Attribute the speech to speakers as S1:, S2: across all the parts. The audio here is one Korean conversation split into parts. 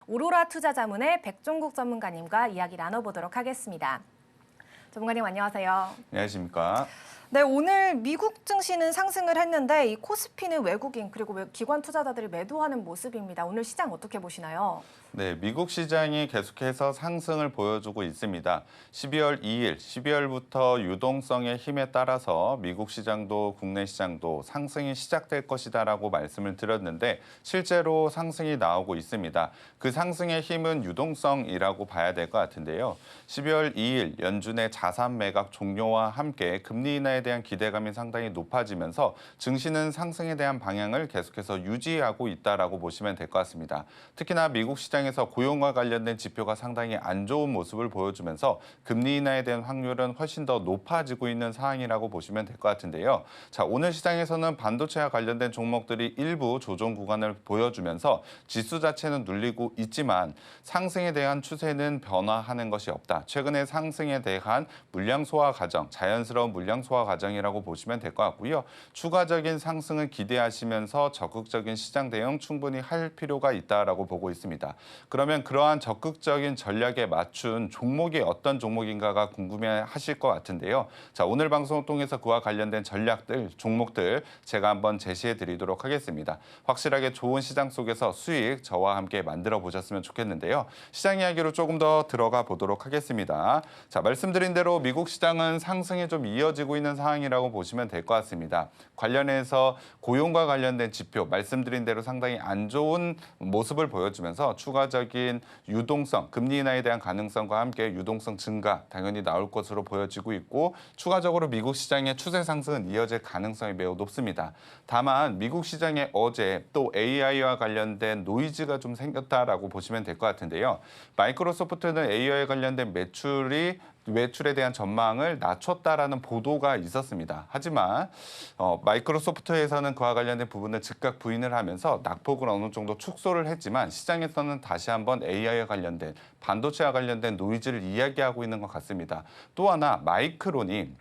S1: 오로라 투자자문의 백종국 전문가님과 이야기 나눠보도록 하겠습니다. 전문가님 안녕하세요.
S2: 안녕하십니까.
S1: 네, 오늘 미국 증시는 상승을 했는데 이 코스피는 외국인 그리고 기관 투자자들이 매도하는 모습입니다. 오늘 시장 어떻게 보시나요?
S2: 네, 미국 시장이 계속해서 상승을 보여주고 있습니다. 12월 2일, 12월부터 유동성의 힘에 따라서 미국 시장도 국내 시장도 상승이 시작될 것이다라고 말씀을 드렸는데 실제로 상승이 나오고 있습니다. 그 상승의 힘은 유동성이라고 봐야 될 것 같은데요. 12월 2일 연준의 자산 매각 종료와 함께 금리 인하에 대한 기대감이 상당히 높아지면서 증시는 상승에 대한 방향을 계속해서 유지하고 있다라고 보시면 될 것 같습니다. 특히나 미국 시장에서 고용과 관련된 지표가 상당히 안 좋은 모습을 보여주면서 금리 인하에 대한 확률은 훨씬 더 높아지고 있는 상황이라고 보시면 될 것 같은데요. 자, 오늘 시장에서는 반도체와 관련된 종목들이 일부 조정 구간을 보여주면서 지수 자체는 눌리고 있지만 상승에 대한 추세는 변화하는 것이 없다. 최근에 상승에 대한 물량 소화 과정, 자연스러운 물량 소화 과정이라고 보시면 될 것 같고요. 추가적인 상승을 기대하시면서 적극적인 시장 대응 충분히 할 필요가 있다라고 보고 있습니다. 그러면 그러한 적극적인 전략에 맞춘 종목이 어떤 종목인가가 궁금해하실 것 같은데요. 자, 오늘 방송을 통해서 그와 관련된 전략들, 종목들 제가 한번 제시해 드리도록 하겠습니다. 확실하게 좋은 시장 속에서 수익 저와 함께 만들어 보셨으면 좋겠는데요. 시장 이야기로 조금 더 들어가 보도록 하겠습니다. 자, 말씀드린 대로 미국 시장은 상승이 좀 이어지고 있는 상황이라고 보시면 될 것 같습니다. 관련해서 고용과 관련된 지표, 말씀드린 대로 상당히 안 좋은 모습을 보여주면서 추가적인 유동성, 금리 인하에 대한 가능성과 함께 유동성 증가 당연히 나올 것으로 보여지고 있고 추가적으로 미국 시장의 추세 상승은 이어질 가능성이 매우 높습니다. 다만 미국 시장에 어제 또 AI와 관련된 노이즈가 좀 생겼다라고 보시면 될 것 같은데요. 마이크로소프트는 AI에 관련된 매출에 대한 전망을 낮췄다라는 보도가 있었습니다. 하지만 마이크로소프트에서는 그와 관련된 부분을 즉각 부인을 하면서 낙폭을 어느 정도 축소를 했지만 시장에서는 다시 한번 AI와 관련된 반도체와 관련된 노이즈를 이야기하고 있는 것 같습니다. 또 하나 마이크론이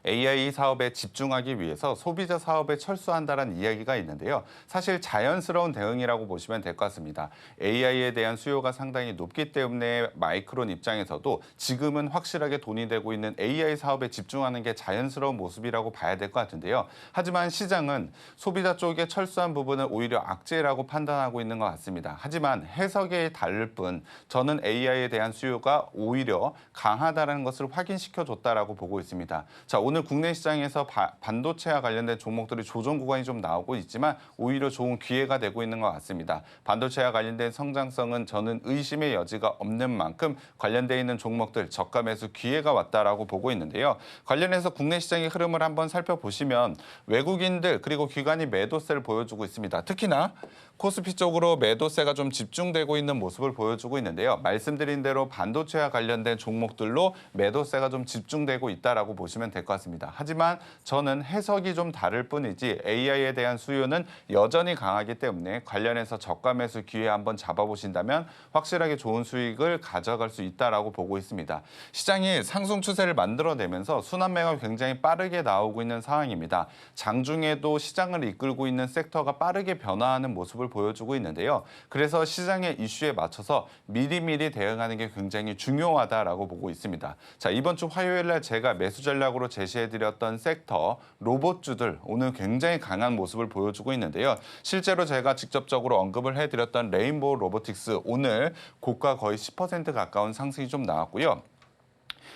S2: AI 사업에 집중하기 위해서 소비자 사업에 철수한다는 이야기가 있는데요. 사실 자연스러운 대응이라고 보시면 될 것 같습니다. AI에 대한 수요가 상당히 높기 때문에 마이크론 입장에서도 지금은 확실하게 돈이 되고 있는 AI 사업에 집중하는 게 자연스러운 모습이라고 봐야 될 것 같은데요. 하지만 시장은 소비자 쪽에 철수한 부분을 오히려 악재라고 판단하고 있는 것 같습니다. 하지만 해석이 다를 뿐 저는 AI에 대한 수요가 오히려 강하다는 것을 확인시켜줬다라고 보고 있습니다. 자, 오늘 국내 시장에서 반도체와 관련된 종목들이 조정 구간이 좀 나오고 있지만 오히려 좋은 기회가 되고 있는 것 같습니다. 반도체와 관련된 성장성은 저는 의심의 여지가 없는 만큼 관련돼 있는 종목들 저가 매수 기회가 왔다라고 보고 있는데요. 관련해서 국내 시장의 흐름을 한번 살펴보시면 외국인들 그리고 기관이 매도세를 보여주고 있습니다. 특히나 코스피 쪽으로 매도세가 좀 집중되고 있는 모습을 보여주고 있는데요. 말씀드린 대로 반도체와 관련된 종목들로 매도세가 좀 집중되고 있다라고 보시면 될 것 같습니다. 하지만 저는 해석이 좀 다를 뿐이지 AI에 대한 수요는 여전히 강하기 때문에 관련해서 저가 매수 기회 한번 잡아보신다면 확실하게 좋은 수익을 가져갈 수 있다라고 보고 있습니다. 시장이 상승 추세를 만들어내면서 순환매가 굉장히 빠르게 나오고 있는 상황입니다. 장중에도 시장을 이끌고 있는 섹터가 빠르게 변화하는 모습을 보여주고 있는데요. 그래서 시장의 이슈에 맞춰서 미리미리 대응하는 게 굉장히 중요하다라고 보고 있습니다. 자, 이번 주 화요일 날 제가 매수 전략으로 제시해드렸던 섹터 로봇주들 오늘 굉장히 강한 모습을 보여주고 있는데요. 실제로 제가 직접적으로 언급을 해드렸던 레인보우 로보틱스 오늘 고가 거의 10% 가까운 상승이 좀 나왔고요.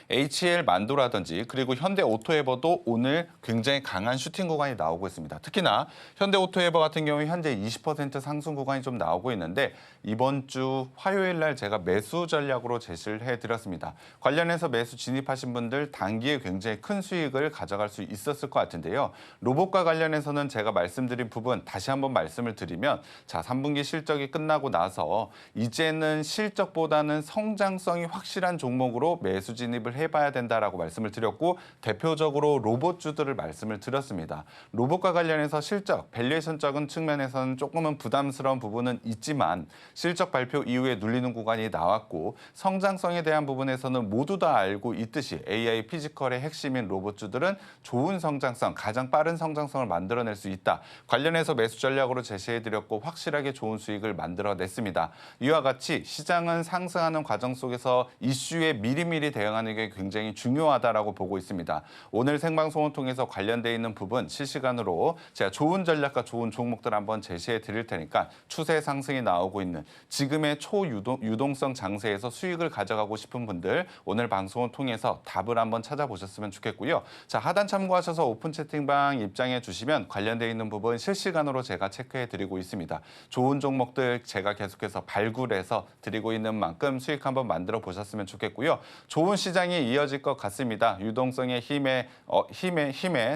S2: HL 만도라든지 그리고 현대오토에버도 오늘 굉장히 강한 슈팅 구간이 나오고 있습니다. 특히나 현대오토에버 같은 경우에 현재 20% 상승 구간이 좀 나오고 있는데 이번 주 화요일 날 제가 매수 전략으로 제시를 해드렸습니다. 관련해서 매수 진입하신 분들 단기에 굉장히 큰 수익을 가져갈 수 있었을 것 같은데요. 로봇과 관련해서는 제가 말씀드린 부분 다시 한번 말씀을 드리면 자, 3분기 실적이 끝나고 나서 이제는 실적보다는 성장성이 확실한 종목으로 매수 진입을 해봐야 된다라고 말씀을 드렸고 대표적으로 로봇주들을 말씀을 드렸습니다. 로봇과 관련해서 실적, 밸류에이션적인 측면에서는 조금은 부담스러운 부분은 있지만 실적 발표 이후에 눌리는 구간이 나왔고 성장성에 대한 부분에서는 모두 다 알고 있듯이 AI 피지컬의 핵심인 로봇주들은 좋은 성장성, 가장 빠른 성장성을 만들어낼 수 있다. 관련해서 매수 전략으로 제시해드렸고 확실하게 좋은 수익을 만들어냈습니다. 이와 같이 시장은 상승하는 과정 속에서 이슈에 미리미리 대응하는 게 굉장히 중요하다라고 보고 있습니다. 오늘 생방송을 통해서 관련돼 있는 부분 실시간으로 제가 좋은 전략과 좋은 종목들 한번 제시해 드릴 테니까 추세 상승이 나오고 있는 지금의 초유동성 장세에서 수익을 가져가고 싶은 분들 오늘 방송을 통해서 답을 한번 찾아보셨으면 좋겠고요. 자, 하단 참고하셔서 오픈 채팅방 입장해 주시면 관련돼 있는 부분 실시간으로 제가 체크해 드리고 있습니다. 좋은 종목들 제가 계속해서 발굴해서 드리고 있는 만큼 수익 한번 만들어 보셨으면 좋겠고요. 좋은 시장이 이어질 것 같습니다. 유동성의 힘에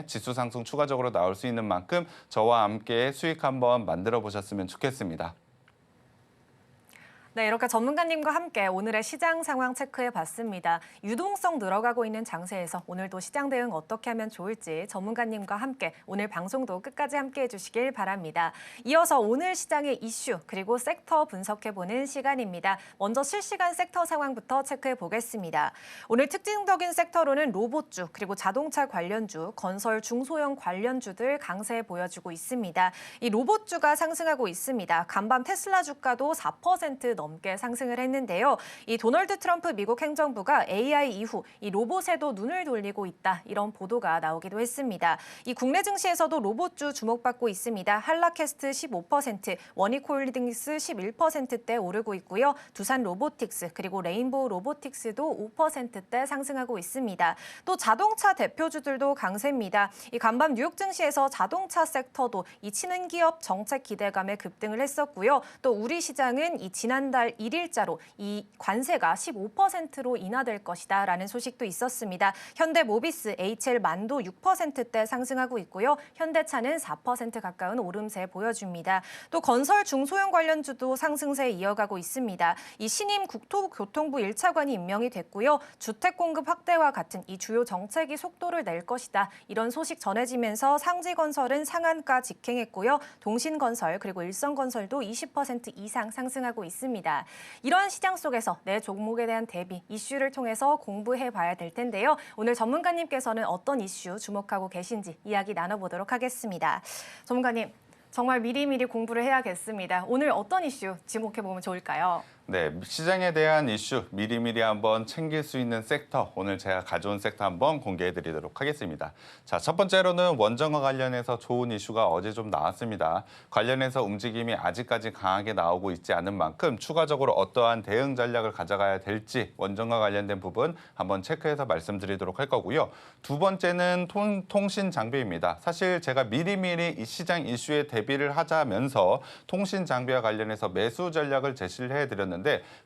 S2: 지수 상승 추가적으로 나올 수 있는 만큼 저와 함께 수익 한번 만들어 보셨으면 좋겠습니다.
S1: 네, 이렇게 전문가님과 함께 오늘의 시장 상황 체크해 봤습니다. 유동성 늘어가고 있는 장세에서 오늘도 시장 대응 어떻게 하면 좋을지 전문가님과 함께 오늘 방송도 끝까지 함께 해주시길 바랍니다. 이어서 오늘 시장의 이슈 그리고 섹터 분석해보는 시간입니다. 먼저 실시간 섹터 상황부터 체크해 보겠습니다. 오늘 특징적인 섹터로는 로봇주 그리고 자동차 관련주, 건설 중소형 관련주들 강세 보여주고 있습니다. 이 로봇주가 상승하고 있습니다. 간밤 테슬라 주가도 4% 넘게 상승을 했는데요. 이 도널드 트럼프 미국 행정부가 AI 이후 이 로봇에도 눈을 돌리고 있다. 이런 보도가 나오기도 했습니다. 이 국내 증시에서도 로봇주 주목받고 있습니다. 한라캐스트 15%, 원익홀딩스 11%대 오르고 있고요. 두산 로보틱스 그리고 레인보우 로보틱스도 5%대 상승하고 있습니다. 또 자동차 대표주들도 강세입니다. 이 간밤 뉴욕 증시에서 자동차 섹터도 이 친환기업 정책 기대감에 급등을 했었고요. 또 우리 시장은 이 지난달 1일자로 이 관세가 15%로 인하될 것이다라는 소식도 있었습니다. 현대모비스, HL만도 6%대 상승하고 있고요. 현대차는 4% 가까운 오름세 보여줍니다. 또 건설 중소형 관련주도 상승세 이어가고 있습니다. 이 신임 국토교통부 1차관이 임명이 됐고요. 주택 공급 확대와 같은 이 주요 정책이 속도를 낼 것이다. 이런 소식 전해지면서 상지건설은 상한가 직행했고요. 동신건설 그리고 일성건설도 20% 이상 상승하고 있습니다. 이러한 시장 속에서 내 종목에 대한 대비, 이슈를 통해서 공부해 봐야 될 텐데요. 오늘 전문가님께서는 어떤 이슈 주목하고 계신지 이야기 나눠보도록 하겠습니다. 전문가님, 정말 미리미리 공부를 해야겠습니다. 오늘 어떤 이슈 주목해 보면 좋을까요?
S2: 네, 시장에 대한 이슈 미리미리 한번 챙길 수 있는 섹터, 오늘 제가 가져온 섹터 한번 공개해 드리도록 하겠습니다. 자, 첫 번째로는 원전과 관련해서 좋은 이슈가 어제 좀 나왔습니다. 관련해서 움직임이 아직까지 강하게 나오고 있지 않은 만큼 추가적으로 어떠한 대응 전략을 가져가야 될지 원전과 관련된 부분 한번 체크해서 말씀드리도록 할 거고요. 두 번째는 통신 장비입니다. 사실 제가 미리미리 이 시장 이슈에 대비를 하자면서 통신 장비와 관련해서 매수 전략을 제시를 해드렸는데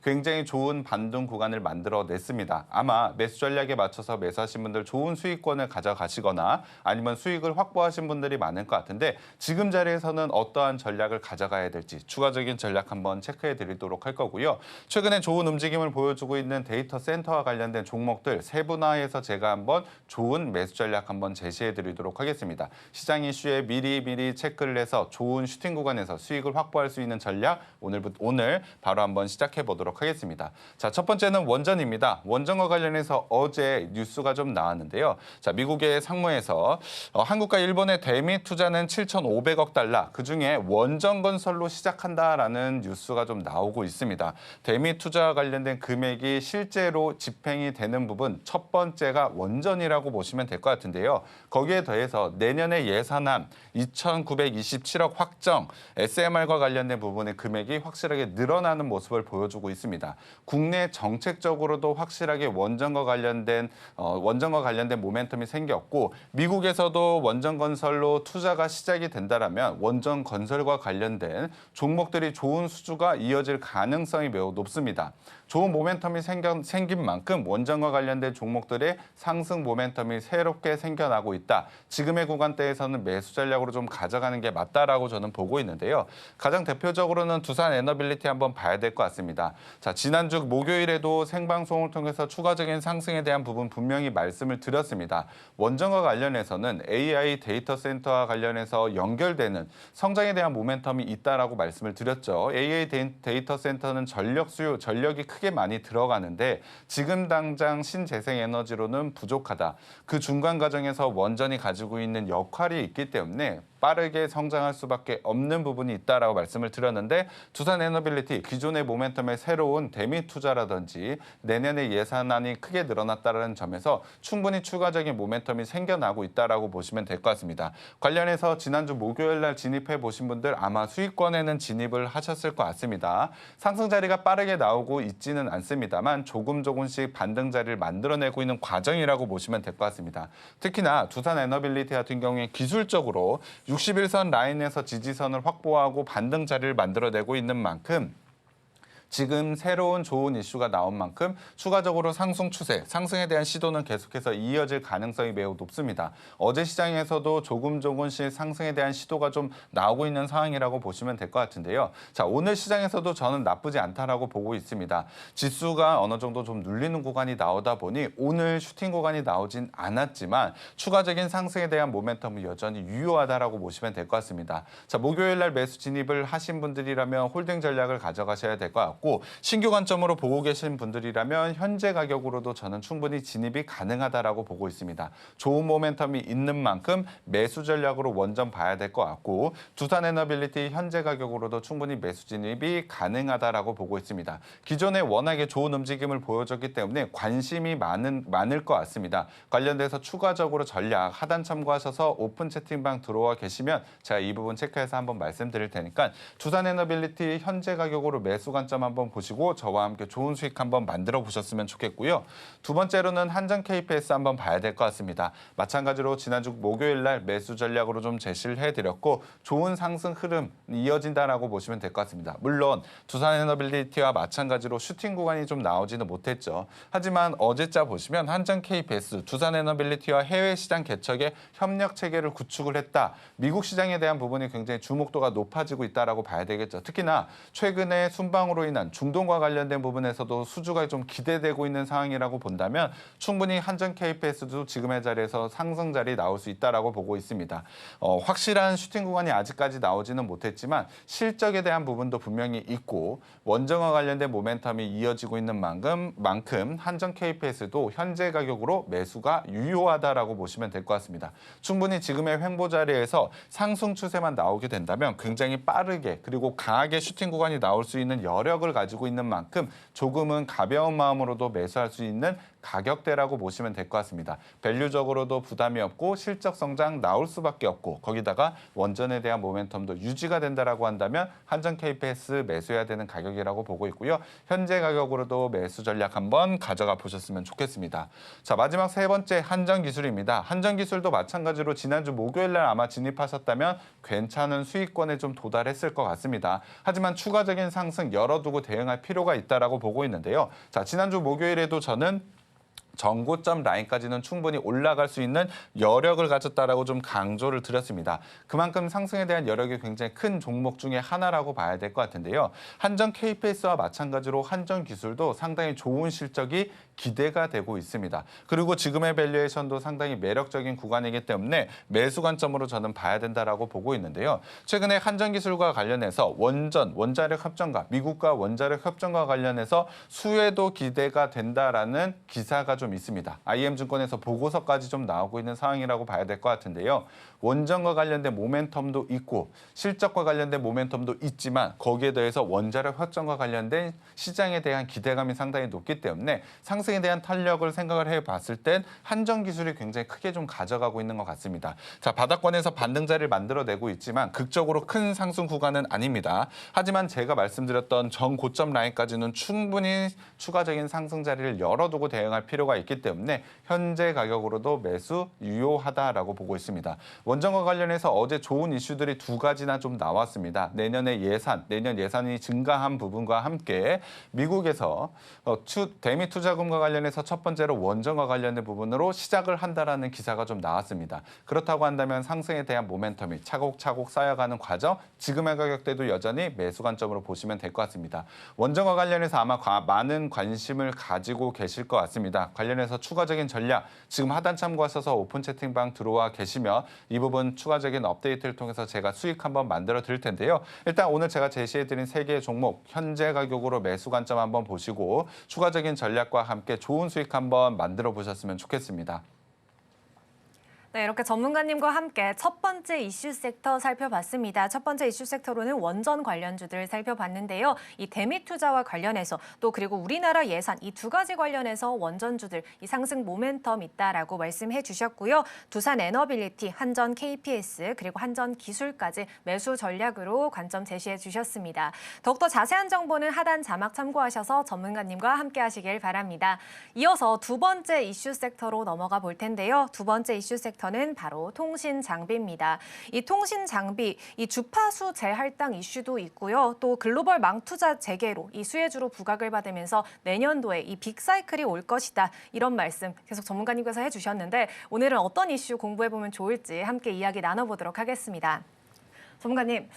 S2: 굉장히 좋은 반등 구간을 만들어냈습니다. 아마 매수 전략에 맞춰서 매수하신 분들 좋은 수익권을 가져가시거나 아니면 수익을 확보하신 분들이 많을 것 같은데 지금 자리에서는 어떠한 전략을 가져가야 될지 추가적인 전략 한번 체크해 드리도록 할 거고요. 최근에 좋은 움직임을 보여주고 있는 데이터 센터와 관련된 종목들 세분화해서 제가 한번 좋은 매수 전략 한번 제시해 드리도록 하겠습니다. 시장 이슈에 미리미리 체크를 해서 좋은 슈팅 구간에서 수익을 확보할 수 있는 전략 오늘 바로 한번 시작해 보도록 하겠습니다. 자, 첫 번째는 원전입니다. 원전과 관련해서 어제 뉴스가 좀 나왔는데요. 자, 미국의 상무에서 한국과 일본의 대미 투자는 7,500억 달러, 그중에 원전 건설로 시작한다라는 뉴스가 좀 나오고 있습니다. 대미 투자와 관련된 금액이 실제로 집행이 되는 부분 첫 번째가 원전이라고 보시면 될 것 같은데요. 거기에 더해서 내년에 예산안 2,927억 확정, SMR과 관련된 부분의 금액이 확실하게 늘어나는 모습을 보여주고 있습니다. 국내 정책적으로도 확실하게 원전과 관련된 모멘텀이 생겼고 미국에서도 원전 건설로 투자가 시작이 된다라면 원전 건설과 관련된 종목들이 좋은 수주가 이어질 가능성이 매우 높습니다. 좋은 모멘텀이 생긴 만큼 원전과 관련된 종목들의 상승 모멘텀이 새롭게 생겨나고 있다. 지금의 구간대에서는 매수 전략으로 좀 가져가는 게 맞다라고 저는 보고 있는데요. 가장 대표적으로는 두산 에너빌리티 한번 봐야 될 것 같습니다. 자, 지난주 목요일에도 생방송을 통해서 추가적인 상승에 대한 부분 분명히 말씀을 드렸습니다. 원전과 관련해서는 AI 데이터 센터와 관련해서 연결되는 성장에 대한 모멘텀이 있다라고 말씀을 드렸죠. AI 데이터 센터는 전력이 크게 많이 들어가는데 지금 당장 신재생 에너지로는 부족하다. 그 중간 과정에서 원전이 가지고 있는 역할이 있기 때문에 빠르게 성장할 수밖에 없는 부분이 있다라고 말씀을 드렸는데 두산 에너빌리티 기존의 모멘텀의 새로운 대미 투자라든지 내년에 예산안이 크게 늘어났다는 점에서 충분히 추가적인 모멘텀이 생겨나고 있다라고 보시면 될 것 같습니다. 관련해서 지난주 목요일 날 진입해 보신 분들 아마 수익권에는 진입을 하셨을 것 같습니다. 상승 자리가 빠르게 나오고 있지는 않습니다만 조금씩 반등 자리를 만들어내고 있는 과정이라고 보시면 될 것 같습니다. 특히나 두산 에너빌리티 같은 경우에 기술적으로 61선 라인에서 지지선을 확보하고 반등 자리를 만들어내고 있는 만큼 지금 새로운 좋은 이슈가 나온 만큼 추가적으로 상승 추세, 상승에 대한 시도는 계속해서 이어질 가능성이 매우 높습니다. 어제 시장에서도 조금씩 상승에 대한 시도가 좀 나오고 있는 상황이라고 보시면 될 것 같은데요. 자, 오늘 시장에서도 저는 나쁘지 않다라고 보고 있습니다. 지수가 어느 정도 좀 눌리는 구간이 나오다 보니 오늘 슈팅 구간이 나오진 않았지만 추가적인 상승에 대한 모멘텀은 여전히 유효하다라고 보시면 될 것 같습니다. 자, 목요일 날 매수 진입을 하신 분들이라면 홀딩 전략을 가져가셔야 될 것 같고 신규 관점으로 보고 계신 분들이라면 현재 가격으로도 저는 충분히 진입이 가능하다라고 보고 있습니다. 좋은 모멘텀이 있는 만큼 매수 전략으로 원전 봐야 될 것 같고 두산 에너빌리티 현재 가격으로도 충분히 매수 진입이 가능하다라고 보고 있습니다. 기존에 워낙에 좋은 움직임을 보여줬기 때문에 관심이 많을 것 같습니다. 관련돼서 추가적으로 전략 하단 참고하셔서 오픈 채팅방 들어와 계시면 제가 이 부분 체크해서 한번 말씀드릴 테니까 두산 에너빌리티 현재 가격으로 매수 관점 한번 보시고 저와 함께 좋은 수익 한번 만들어 보셨으면 좋겠고요. 두 번째로는 한전 KPS 한번 봐야 될 것 같습니다. 마찬가지로 지난주 목요일 날 매수 전략으로 좀 제시를 해드렸고 좋은 상승 흐름 이어진다라고 보시면 될 것 같습니다. 물론 두산 에너빌리티와 마찬가지로 슈팅 구간이 좀 나오지는 못했죠. 하지만 어제자 보시면 한전 KPS, 두산 에너빌리티와 해외 시장 개척에 협력 체계를 구축을 했다. 미국 시장에 대한 부분이 굉장히 주목도가 높아지고 있다라고 봐야 되겠죠. 특히나 최근에 순방으로 인한 중동과 관련된 부분에서도 수주가 좀 기대되고 있는 상황이라고 본다면 충분히 한전 KPS도 지금의 자리에서 상승 자리 나올 수 있다라고 보고 있습니다. 확실한 슈팅 구간이 아직까지 나오지는 못했지만 실적에 대한 부분도 분명히 있고 원전과 관련된 모멘텀이 이어지고 있는 만큼 한전 KPS도 현재 가격으로 매수가 유효하다라고 보시면 될 것 같습니다. 충분히 지금의 횡보 자리에서 상승 추세만 나오게 된다면 굉장히 빠르게 그리고 강하게 슈팅 구간이 나올 수 있는 여력을 가지고 있는 만큼 조금은 가벼운 마음으로도 매수할 수 있는 가격대라고 보시면 될 것 같습니다. 밸류적으로도 부담이 없고 실적 성장 나올 수밖에 없고 거기다가 원전에 대한 모멘텀도 유지가 된다라고 한다면 한전 KPS 매수해야 되는 가격이라고 보고 있고요. 현재 가격으로도 매수 전략 한번 가져가 보셨으면 좋겠습니다. 자, 마지막 세 번째 한전기술입니다. 한전기술도 마찬가지로 지난주 목요일 날 아마 진입하셨다면 괜찮은 수익권에 좀 도달했을 것 같습니다. 하지만 추가적인 상승 열어두고 대응할 필요가 있다라고 보고 있는데요. 자, 지난주 목요일에도 저는 전고점 라인까지는 충분히 올라갈 수 있는 여력을 가졌다라고 좀 강조를 드렸습니다. 그만큼 상승에 대한 여력이 굉장히 큰 종목 중에 하나라고 봐야 될 것 같은데요. 한전 KPS와 마찬가지로 한전기술도 상당히 좋은 실적이 기대가 되고 있습니다. 그리고 지금의 밸류에이션도 상당히 매력적인 구간이기 때문에 매수 관점으로 저는 봐야 된다라고 보고 있는데요. 최근에 한전기술과 관련해서 원자력 협정과 미국과 원자력 협정과 관련해서 수혜도 기대가 된다라는 기사가 좀 있습니다. IM증권에서 보고서까지 좀 나오고 있는 상황이라고 봐야 될 것 같은데요. 원전과 관련된 모멘텀도 있고 실적과 관련된 모멘텀도 있지만 거기에 더해서 원자력 협정과 관련된 시장에 대한 기대감이 상당히 높기 때문에 상승에 대한 탄력을 생각을 해봤을 땐 한전기술이 굉장히 크게 좀 가져가고 있는 것 같습니다. 자, 바닥권에서 반등 자리를 만들어내고 있지만 극적으로 큰 상승 구간은 아닙니다. 하지만 제가 말씀드렸던 전고점 라인까지는 충분히 추가적인 상승 자리를 열어두고 대응할 필요가 필요가 있기 때문에 현재 가격으로도 매수 유효하다라고 보고 있습니다. 원전과 관련해서 어제 좋은 이슈들이 두 가지나 좀 나왔습니다. 내년 예산이 증가한 부분과 함께 미국에서 대미 투자금과 관련해서 첫 번째로 원전과 관련된 부분으로 시작을 한다라는 기사가 좀 나왔습니다. 그렇다고 한다면 상승에 대한 모멘텀이 차곡차곡 쌓여가는 과정, 지금의 가격대도 여전히 매수 관점으로 보시면 될 것 같습니다. 원전과 관련해서 아마 많은 관심을 가지고 계실 것 같습니다. 관련해서 추가적인 전략, 지금 하단 참고하셔서 오픈 채팅방 들어와 계시면 이 부분 추가적인 업데이트를 통해서 제가 수익 한번 만들어 드릴 텐데요. 일단 오늘 제가 제시해드린 3개의 종목, 현재 가격으로 매수 관점 한번 보시고 추가적인 전략과 함께 좋은 수익 한번 만들어 보셨으면 좋겠습니다.
S1: 네, 이렇게 전문가님과 함께 첫 번째 이슈 섹터 살펴봤습니다. 첫 번째 이슈 섹터로는 원전 관련주들 살펴봤는데요. 이 대미 투자와 관련해서 또 그리고 우리나라 예산 이 두 가지 관련해서 원전주들 이 상승 모멘텀 있다라고 말씀해 주셨고요. 두산 에너빌리티, 한전 KPS 그리고 한전 기술까지 매수 전략으로 관점 제시해 주셨습니다. 더욱더 자세한 정보는 하단 자막 참고하셔서 전문가님과 함께 하시길 바랍니다. 이어서 두 번째 이슈 섹터로 넘어가 볼 텐데요. 두 번째 이슈 섹터 는 바로 통신 장비입니다. 이 통신 장비, 이 주파수 재할당 이슈도 있고요. 또 글로벌 망투자 재개로 이 수혜주로 부각을 받으면서 내년도에 이 빅사이클이 올 것이다. 이런 말씀 계속 전문가님께서 해주셨는데 오늘은 어떤 이슈 공부해보면 좋을지 함께 이야기 나눠보도록 하겠습니다. 전문가님.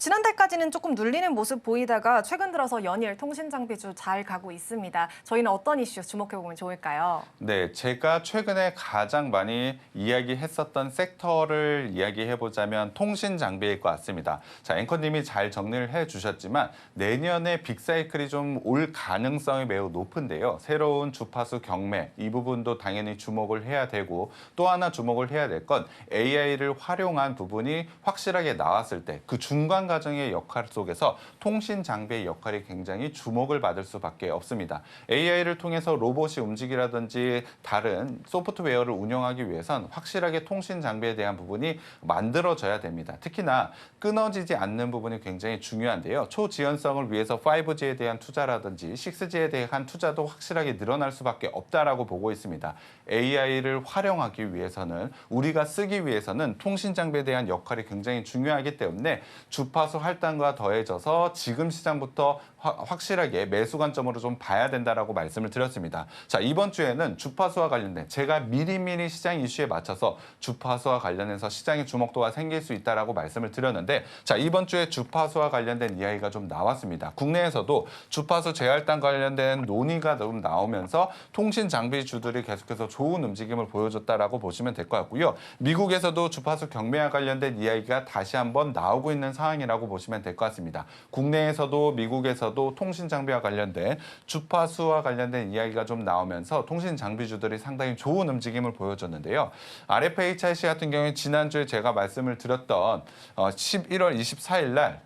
S1: 지난달까지는 조금 눌리는 모습 보이다가 최근 들어서 연일 통신 장비주 잘 가고 있습니다. 저희는 어떤 이슈 주목해보면 좋을까요?
S2: 네, 제가 최근에 가장 많이 이야기했었던 섹터를 이야기해보자면 통신 장비일 것 같습니다. 자, 앵커님이 잘 정리를 해주셨지만 내년에 빅사이클이 좀 올 가능성이 매우 높은데요. 새로운 주파수 경매, 이 부분도 당연히 주목을 해야 되고 또 하나 주목을 해야 될 건 AI를 활용한 부분이 확실하게 나왔을 때 그 중간 과정의 역할 속에서 통신 장비의 역할이 굉장히 주목을 받을 수밖에 없습니다. AI를 통해서 로봇이 움직이라든지 다른 소프트웨어를 운영하기 위해선 확실하게 통신 장비에 대한 부분이 만들어져야 됩니다. 특히나 끊어지지 않는 부분이 굉장히 중요한데요. 초지연성을 위해서 5G에 대한 투자라든지 6G에 대한 투자도 확실하게 늘어날 수밖에 없다라고 보고 있습니다. AI를 활용하기 위해서는 우리가 쓰기 위해서는 통신 장비에 대한 역할이 굉장히 중요하기 때문에 주파수 할당과 더해져서 지금 시장부터 확실하게 매수 관점으로 좀 봐야 된다라고 말씀을 드렸습니다. 자, 이번 주에는 주파수와 관련된 제가 미리미리 시장 이슈에 맞춰서 주파수와 관련해서 시장의 주목도가 생길 수 있다라고 말씀을 드렸는데 자, 이번 주에 주파수와 관련된 이야기가 좀 나왔습니다. 국내에서도 주파수 재할당 관련된 논의가 좀 나오면서 통신 장비 주들이 계속해서 좋은 움직임을 보여줬다라고 보시면 될 것 같고요. 미국에서도 주파수 경매와 관련된 이야기가 다시 한번 나오고 있는 상황이라고 보시면 될 것 같습니다. 국내에서도 미국에서도 통신 장비와 관련된 주파수와 관련된 이야기가 좀 나오면서 통신 장비주들이 상당히 좋은 움직임을 보여줬는데요. RFHIC 같은 경우에 지난주에 제가 말씀을 드렸던 11월 24일 날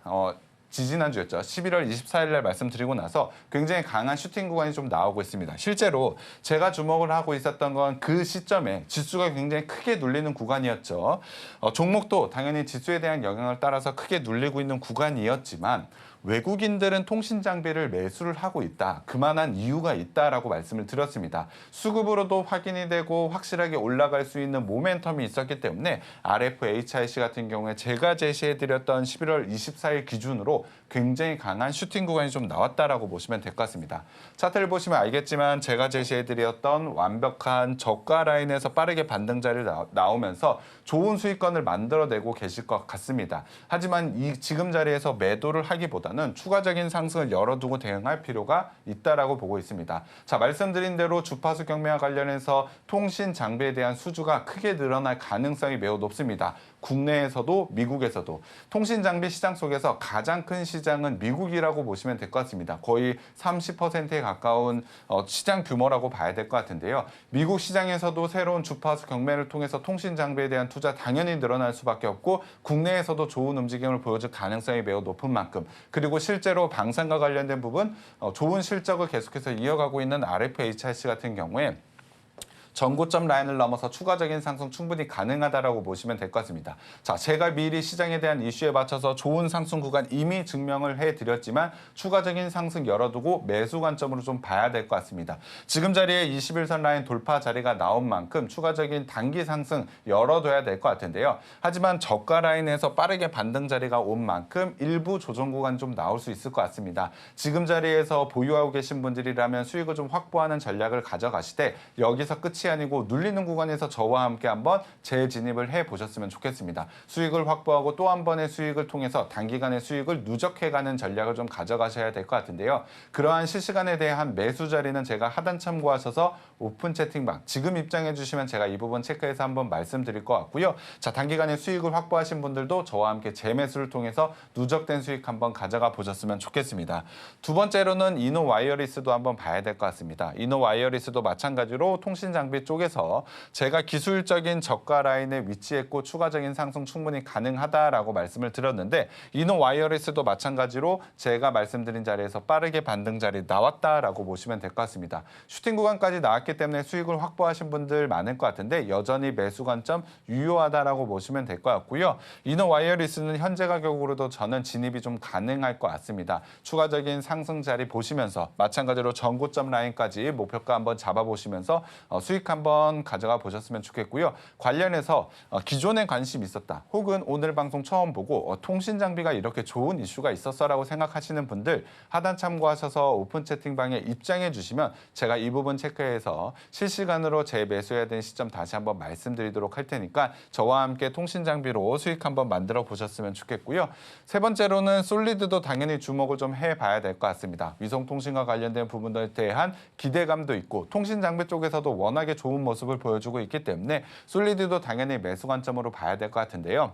S2: 지지난주였죠. 11월 24일 날 말씀드리고 나서 굉장히 강한 슈팅 구간이 좀 나오고 있습니다. 실제로 제가 주목을 하고 있었던 건 그 시점에 지수가 굉장히 크게 눌리는 구간이었죠. 종목도 당연히 지수에 대한 영향을 따라서 크게 눌리고 있는 구간이었지만 외국인들은 통신 장비를 매수를 하고 있다. 그만한 이유가 있다라고 말씀을 드렸습니다. 수급으로도 확인이 되고 확실하게 올라갈 수 있는 모멘텀이 있었기 때문에 RFHIC 같은 경우에 제가 제시해드렸던 11월 24일 기준으로 굉장히 강한 슈팅 구간이 좀 나왔다라고 보시면 될 것 같습니다. 차트를 보시면 알겠지만 제가 제시해드렸던 완벽한 저가 라인에서 빠르게 반등자를 나오면서 좋은 수익권을 만들어내고 계실 것 같습니다. 하지만 이 지금 자리에서 매도를 하기보다는 추가적인 상승을 열어두고 대응할 필요가 있다라고 보고 있습니다. 자, 말씀드린 대로 주파수 경매와 관련해서 통신 장비에 대한 수주가 크게 늘어날 가능성이 매우 높습니다. 국내에서도 미국에서도 통신 장비 시장 속에서 가장 큰 시장은 미국이라고 보시면 될 것 같습니다. 거의 30%에 가까운 시장 규모라고 봐야 될 것 같은데요. 미국 시장에서도 새로운 주파수 경매를 통해서 통신 장비에 대한 투자 당연히 늘어날 수밖에 없고 국내에서도 좋은 움직임을 보여줄 가능성이 매우 높은 만큼 그리고 실제로 방산과 관련된 부분 좋은 실적을 계속해서 이어가고 있는 RFHIC 같은 경우에 전고점 라인을 넘어서 추가적인 상승 충분히 가능하다라고 보시면 될 것 같습니다. 자, 제가 미리 시장에 대한 이슈에 맞춰서 좋은 상승 구간 이미 증명을 해드렸지만 추가적인 상승 열어두고 매수 관점으로 좀 봐야 될 것 같습니다. 지금 자리에 21선 라인 돌파 자리가 나온 만큼 추가적인 단기 상승 열어둬야 될 것 같은데요. 하지만 저가 라인에서 빠르게 반등 자리가 온 만큼 일부 조정 구간 좀 나올 수 있을 것 같습니다. 지금 자리에서 보유하고 계신 분들이라면 수익을 좀 확보하는 전략을 가져가시되 여기서 끝이 아니고 눌리는 구간에서 저와 함께 한번 재진입을 해보셨으면 좋겠습니다. 수익을 확보하고 또 한 번의 수익을 통해서 단기간의 수익을 누적해가는 전략을 좀 가져가셔야 될 것 같은데요. 그러한 실시간에 대한 매수 자리는 제가 하단 참고하셔서 오픈 채팅방 지금 입장해 주시면 제가 이 부분 체크해서 한번 말씀드릴 것 같고요. 자, 단기간에 수익을 확보하신 분들도 저와 함께 재매수를 통해서 누적된 수익 한번 가져가 보셨으면 좋겠습니다. 두 번째로는 이노 와이어리스도 한번 봐야 될 것 같습니다. 이노 와이어리스도 마찬가지로 통신 장비 쪽에서 제가 기술적인 저가 라인에 위치했고 추가적인 상승 충분히 가능하다라고 말씀을 드렸는데 이노 와이어리스도 마찬가지로 제가 말씀드린 자리에서 빠르게 반등 자리 나왔다라고 보시면 될 것 같습니다. 슈팅 구간까지 나왔기 때문에 수익을 확보하신 분들 많을 것 같은데 여전히 매수 관점 유효하다라고 보시면 될 것 같고요. 이노 와이어리스는 현재 가격으로도 저는 진입이 좀 가능할 것 같습니다. 추가적인 상승 자리 보시면서 마찬가지로 전고점 라인까지 목표가 한번 잡아보시면서 수익 한번 가져가 보셨으면 좋겠고요. 관련해서 기존에 관심 있었다 혹은 오늘 방송 처음 보고 통신 장비가 이렇게 좋은 이슈가 있었어라고 생각하시는 분들 하단 참고하셔서 오픈 채팅방에 입장해 주시면 제가 이 부분 체크해서 실시간으로 재매수해야 되는 시점 다시 한번 말씀드리도록 할 테니까 저와 함께 통신 장비로 수익 한번 만들어 보셨으면 좋겠고요. 세 번째로는 솔리드도 당연히 주목을 좀 해봐야 될 것 같습니다. 위성통신과 관련된 부분들에 대한 기대감도 있고 통신 장비 쪽에서도 워낙에 좋은 모습을 보여주고 있기 때문에 솔리드도 당연히 매수 관점으로 봐야 될 것 같은데요.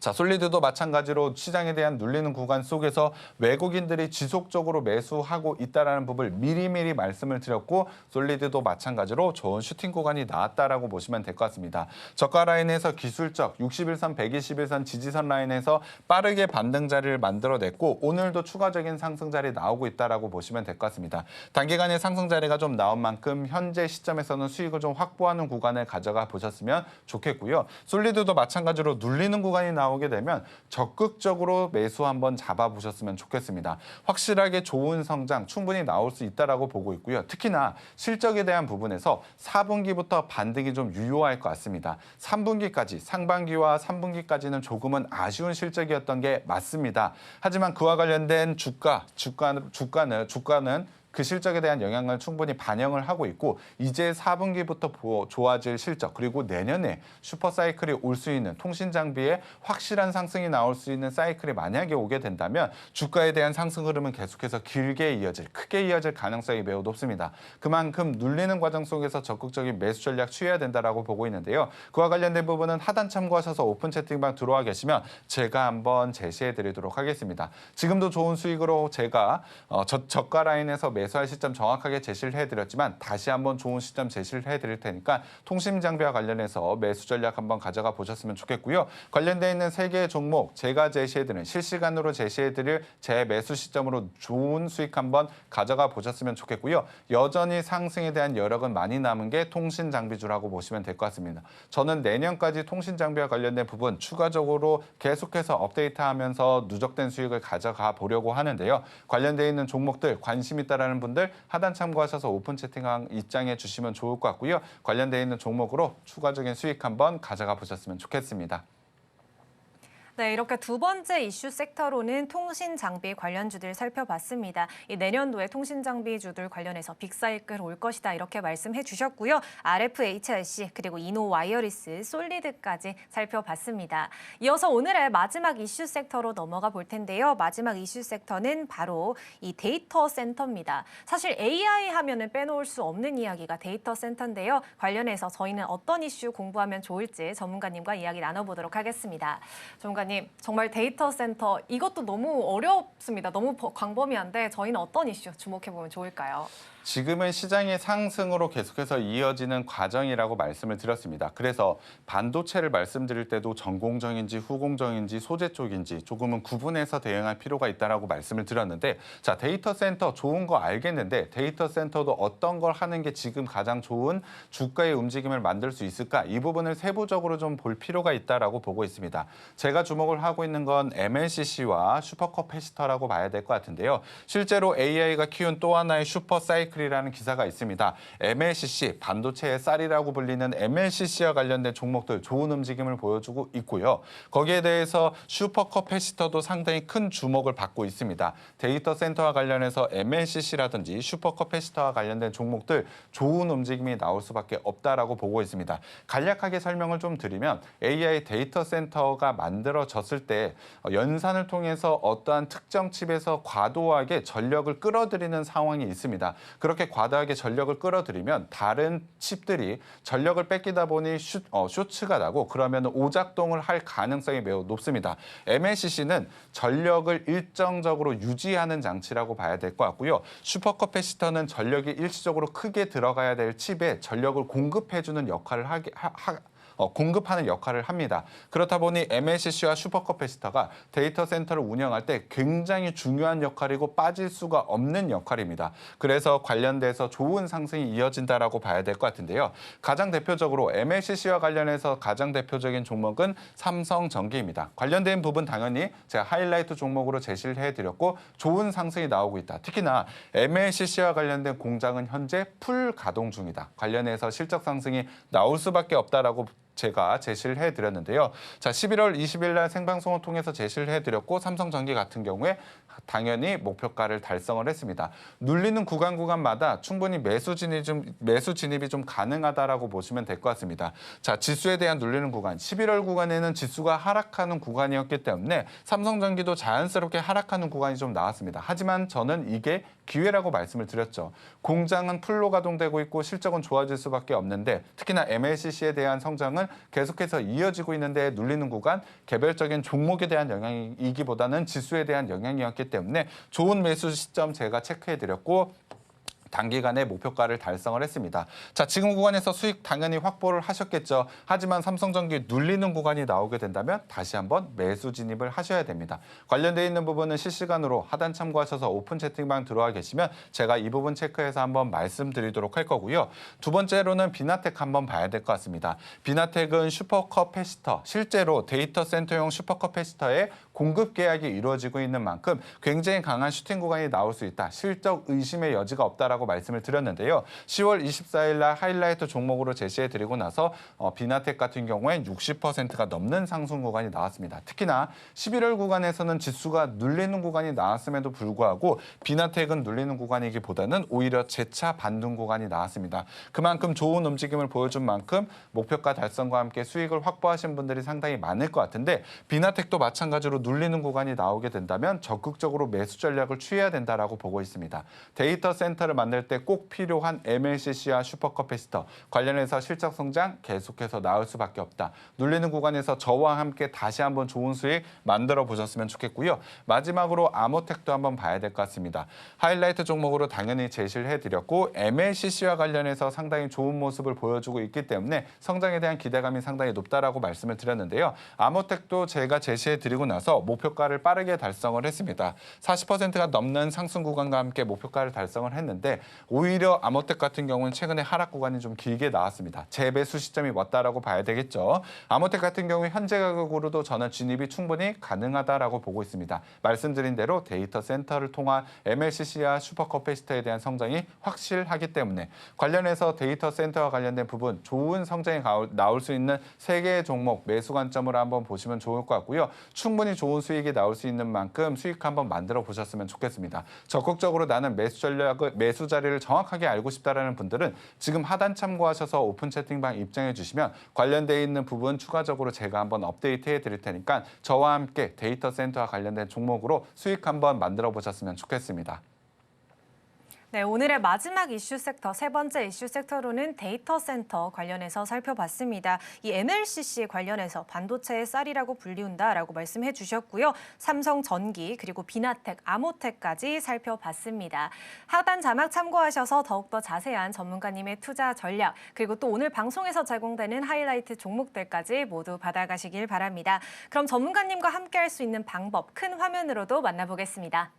S2: 자, 솔리드도 마찬가지로 시장에 대한 눌리는 구간 속에서 외국인들이 지속적으로 매수하고 있다는 부분을 미리미리 말씀을 드렸고 솔리드도 마찬가지로 좋은 슈팅 구간이 나왔다라고 보시면 될 것 같습니다. 저가 라인에서 기술적 61선, 121선 지지선 라인에서 빠르게 반등 자리를 만들어냈고 오늘도 추가적인 상승 자리 나오고 있다라고 보시면 될 것 같습니다. 단기간에 상승 자리가 좀 나온 만큼 현재 시점에서는 수익을 좀 확보하는 구간을 가져가 보셨으면 좋겠고요. 솔리드도 마찬가지로 눌리는 구간이 나오게 되면 적극적으로 매수 한번 잡아보셨으면 좋겠습니다. 확실하게 좋은 성장 충분히 나올 수 있다라고 보고 있고요. 특히나 실적에 대한 부분에서 4분기부터 반등이 좀 유효할 것 같습니다. 3분기까지 상반기와 3분기까지는 조금은 아쉬운 실적이었던 게 맞습니다. 하지만 그와 관련된 주가는 그 실적에 대한 영향을 충분히 반영을 하고 있고 이제 4분기부터 좋아질 실적 그리고 내년에 슈퍼사이클이 올 수 있는 통신 장비에 확실한 상승이 나올 수 있는 사이클이 만약에 오게 된다면 주가에 대한 상승 흐름은 계속해서 크게 이어질 가능성이 매우 높습니다. 그만큼 눌리는 과정 속에서 적극적인 매수 전략 취해야 된다라고 보고 있는데요. 그와 관련된 부분은 하단 참고하셔서 오픈 채팅방 들어와 계시면 제가 한번 제시해 드리도록 하겠습니다. 지금도 좋은 수익으로 제가 저가 라인에서 매수할 시점 정확하게 제시를 해드렸지만 다시 한번 좋은 시점 제시를 해드릴 테니까 통신 장비와 관련해서 매수 전략 한번 가져가 보셨으면 좋겠고요. 관련되어 있는 3개의 종목 제가 제시해드린 실시간으로 제시해드릴 제 매수 시점으로 좋은 수익 한번 가져가 보셨으면 좋겠고요. 여전히 상승에 대한 여력은 많이 남은 게 통신 장비주라고 보시면 될 것 같습니다. 저는 내년까지 통신 장비와 관련된 부분 추가적으로 계속해서 업데이트하면서 누적된 수익을 가져가 보려고 하는데요. 관련되어 있는 종목들 관심 있다라는 분들 하단 참고하셔서 오픈 채팅방 입장해 주시면 좋을 것 같고요. 관련되어 있는 종목으로 추가적인 수익 한번 가져가 보셨으면 좋겠습니다.
S1: 네, 이렇게 두 번째 이슈 섹터로는 통신 장비 관련주들 살펴봤습니다. 이 내년도에 통신 장비주들 관련해서 빅사이클 올 것이다 이렇게 말씀해 주셨고요. RFHRC 그리고 이노 와이어리스, 솔리드까지 살펴봤습니다. 이어서 오늘의 마지막 이슈 섹터로 넘어가 볼 텐데요. 마지막 이슈 섹터는 바로 이 데이터 센터입니다. 사실 AI 하면은 빼놓을 수 없는 이야기가 데이터 센터인데요. 관련해서 저희는 어떤 이슈 공부하면 좋을지 전문가님과 이야기 나눠보도록 하겠습니다. 전문가님, 정말 데이터 센터 이것도 너무 어렵습니다. 너무 광범위한데 저희는 어떤 이슈 주목해보면 좋을까요?
S2: 지금은 시장의 상승으로 계속해서 이어지는 과정이라고 말씀을 드렸습니다. 그래서 반도체를 말씀드릴 때도 전공정인지 후공정인지 소재 쪽인지 조금은 구분해서 대응할 필요가 있다라고 말씀을 드렸는데, 자, 데이터 센터 좋은 거 알겠는데 데이터 센터도 어떤 걸 하는 게 지금 가장 좋은 주가의 움직임을 만들 수 있을까? 이 부분을 세부적으로 좀 볼 필요가 있다라고 보고 있습니다. 제가 주목을 하고 있는 건 MLCC와 슈퍼커패시터라고 봐야 될 것 같은데요. 실제로 AI가 키운 또 하나의 슈퍼 사이클이라는 기사가 있습니다. MLCC, 반도체의 쌀이라고 불리는 MLCC와 관련된 종목들 좋은 움직임을 보여주고 있고요. 거기에 대해서 슈퍼커패시터도 상당히 큰 주목을 받고 있습니다. 데이터 센터와 관련해서 MLCC라든지 슈퍼커패시터와 관련된 종목들 좋은 움직임이 나올 수밖에 없다라고 보고 있습니다. 간략하게 설명을 좀 드리면 AI 데이터 센터가 만들어졌을 때 연산을 통해서 어떠한 특정 칩에서 과도하게 전력을 끌어들이는 상황이 있습니다. 그렇게 과다하게 전력을 끌어들이면 다른 칩들이 전력을 뺏기다 보니 쇼츠가 나고 그러면 오작동을 할 가능성이 매우 높습니다. MLCC는 전력을 일정적으로 유지하는 장치라고 봐야 될 것 같고요. 슈퍼커패시터는 전력이 일시적으로 크게 들어가야 될 칩에 전력을 공급해주는 역할을 공급하는 역할을 합니다. 그렇다 보니 MLCC와 슈퍼커패시터가 데이터 센터를 운영할 때 굉장히 중요한 역할이고 빠질 수가 없는 역할입니다. 그래서 관련돼서 좋은 상승이 이어진다라고 봐야 될 것 같은데요. 가장 대표적으로 MLCC와 관련해서 가장 대표적인 종목은 삼성전기입니다. 관련된 부분 당연히 제가 하이라이트 종목으로 제시를 해드렸고 좋은 상승이 나오고 있다. 특히나 MLCC와 관련된 공장은 현재 풀 가동 중이다. 관련해서 실적 상승이 나올 수밖에 없다라고 제가 제시를 해드렸는데요. 자, 11월 20일 날 생방송을 통해서 제시를 해드렸고 삼성전기 같은 당연히 목표가를 달성을 했습니다. 눌리는 구간마다 충분히 매수 진입이 좀 가능하다라고 보시면 될 것 같습니다. 자, 지수에 대한 눌리는 구간, 11월 구간에는 지수가 하락하는 구간이었기 때문에 삼성전기도 자연스럽게 하락하는 구간이 좀 나왔습니다. 하지만 저는 이게 기회라고 말씀을 드렸죠. 공장은 풀로 가동되고 있고 실적은 좋아질 수밖에 없는데 특히나 MLCC에 대한 성장은 계속해서 이어지고 있는데 눌리는 구간, 개별적인 종목에 대한 영향이기보다는 지수에 대한 영향이었기 때문에 좋은 매수 시점 제가 체크해드렸고 단기간에 목표가를 달성을 했습니다. 자, 지금 구간에서 수익 당연히 확보를 하셨겠죠. 하지만 삼성전기 눌리는 구간이 나오게 된다면 다시 한번 매수 진입을 하셔야 됩니다. 관련되어 있는 부분은 실시간으로 하단 참고하셔서 오픈 채팅방 들어와 계시면 제가 이 부분 체크해서 한번 말씀드리도록 할 거고요. 두 번째로는 비나텍 한번 봐야 될 것 같습니다. 비나텍은 슈퍼커패시터, 실제로 데이터 센터용 슈퍼커패시터의 공급 계약이 이루어지고 있는 만큼 굉장히 강한 슈팅 구간이 나올 수 있다. 실적 의심의 여지가 없다라고 말씀을 드렸는데요. 10월 24일 날 하이라이트 종목으로 제시해드리고 나서 비나텍 같은 경우엔 60%가 넘는 상승 구간이 나왔습니다. 특히나 11월 구간에서는 지수가 눌리는 구간이 나왔음에도 불구하고 비나텍은 눌리는 구간이기보다는 오히려 재차 반등 구간이 나왔습니다. 그만큼 좋은 움직임을 보여준 만큼 목표가 달성과 함께 수익을 확보하신 분들이 상당히 많을 것 같은데 비나텍도 마찬가지로 눌리는 구간이 나오게 된다면 적극적으로 매수 전략을 취해야 된다라고 보고 있습니다. 데이터 센터를 만들 때 꼭 필요한 MLCC와 슈퍼커패시터 관련해서 실적 성장 계속해서 나올 수밖에 없다. 눌리는 구간에서 저와 함께 다시 한번 좋은 수익 만들어 보셨으면 좋겠고요. 마지막으로 아모텍도 한번 봐야 될 것 같습니다. 하이라이트 종목으로 당연히 제시를 해드렸고 MLCC와 관련해서 상당히 좋은 모습을 보여주고 있기 때문에 성장에 대한 기대감이 상당히 높다라고 말씀을 드렸는데요. 아모텍도 제가 제시해드리고 나서 목표가를 빠르게 달성을 했습니다. 40%가 넘는 상승 구간과 함께 목표가를 달성을 했는데 오히려 아모텍 같은 경우는 최근에 하락 구간이 좀 길게 나왔습니다. 재매수 시점이 왔다라고 봐야 되겠죠. 아모텍 같은 경우 현재 가격으로도 저는 진입이 충분히 가능하다라고 보고 있습니다. 말씀드린 대로 데이터 센터를 통한 MLCC와 슈퍼커패시터에 대한 성장이 확실하기 때문에 관련해서 데이터 센터와 관련된 부분 좋은 성장이 나올 수 있는 3개의 종목 매수 관점으로 한번 보시면 좋을 것 같고요. 충분히 좋은 수익이 나올 수 있는 만큼 수익 한번 만들어 보셨으면 좋겠습니다. 적극적으로 나는 매수 자리를 정확하게 알고 싶다라는 분들은 지금 하단 참고하셔서 오픈 채팅방 입장해 주시면 관련되어 있는 부분 추가적으로 제가 한번 업데이트해 드릴 테니까 저와 함께 데이터 센터와 관련된 종목으로 수익 한번 만들어 보셨으면 좋겠습니다.
S1: 네, 오늘의 마지막 이슈 섹터, 세 번째 이슈 섹터로는 데이터 센터 관련해서 살펴봤습니다. 이 MLCC 관련해서 반도체의 쌀이라고 불리운다라고 말씀해 주셨고요. 삼성전기, 그리고 비나텍, 아모텍까지 살펴봤습니다. 하단 자막 참고하셔서 더욱더 자세한 전문가님의 투자 전략, 그리고 또 오늘 방송에서 제공되는 하이라이트 종목들까지 모두 받아가시길 바랍니다. 그럼 전문가님과 함께할 수 있는 방법, 큰 화면으로도 만나보겠습니다.